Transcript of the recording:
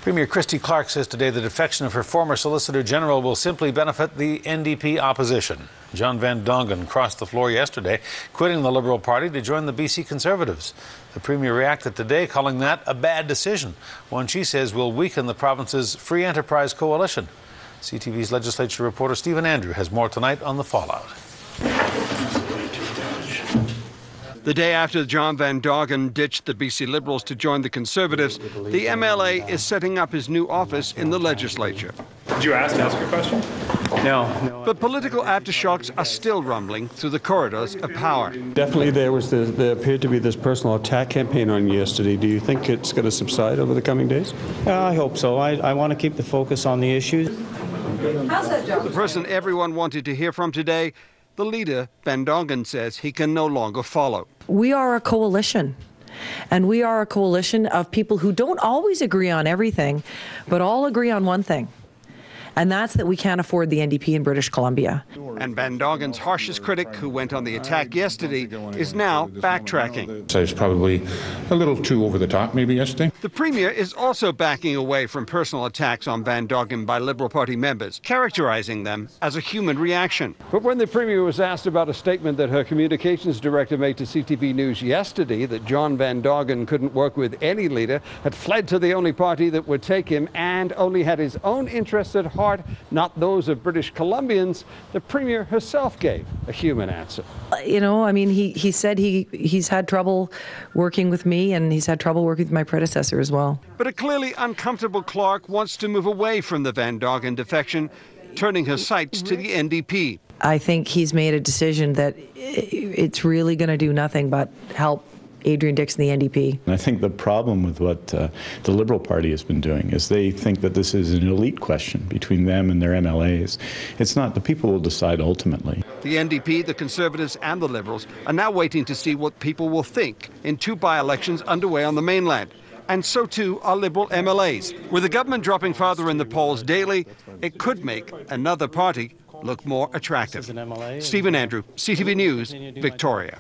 Premier Christy Clark says today the defection of her former Solicitor General will simply benefit the NDP opposition. John Van Dongen crossed the floor yesterday, quitting the Liberal Party to join the BC Conservatives. The Premier reacted today, calling that a bad decision, one she says will weaken the province's free enterprise coalition. CTV's legislature reporter Stephen Andrew has more tonight on the fallout. The day after John Van Dongen ditched the BC Liberals to join the Conservatives, the MLA is setting up his new office in the legislature. Did you ask your question? No. But political aftershocks are still rumbling through the corridors of power. Definitely there appeared to be this personal attack campaign on you yesterday. Do you think it's going to subside over the coming days? I hope so. I want to keep the focus on the issues. How's that, John? The person everyone wanted to hear from today, the leader, Van Dongen, says he can no longer follow. We are a coalition, and we are a coalition of people who don't always agree on everything, but all agree on one thing, and that's that we can't afford the NDP in British Columbia. And Van Dongen's harshest critic, who went on the attack yesterday, is now backtracking. So it's probably a little too over the top maybe yesterday. The Premier is also backing away from personal attacks on Van Dongen by Liberal Party members, characterizing them as a human reaction. But when the Premier was asked about a statement that her communications director made to CTV News yesterday, that John Van Dongen couldn't work with any leader, had fled to the only party that would take him, and only had his own interests at heart, not those of British Columbians, the Premier herself gave a human answer. You know, I mean, he said he's had trouble working with me, and he's had trouble working with my predecessor as well. But a clearly uncomfortable Clark wants to move away from the Van Dongen defection, turning her sights to the NDP. I think he's made a decision that it's really going to do nothing but help Adrian Dixon, the NDP. I think the problem with what the Liberal Party has been doing is they think that this is an elite question between them and their MLAs. It's not. The people will decide ultimately. The NDP, the Conservatives and the Liberals are now waiting to see what people will think in two by-elections underway on the mainland. And so too are Liberal MLAs. With the government dropping farther in the polls daily, it could make another party look more attractive. Stephen Andrew, CTV News, Victoria.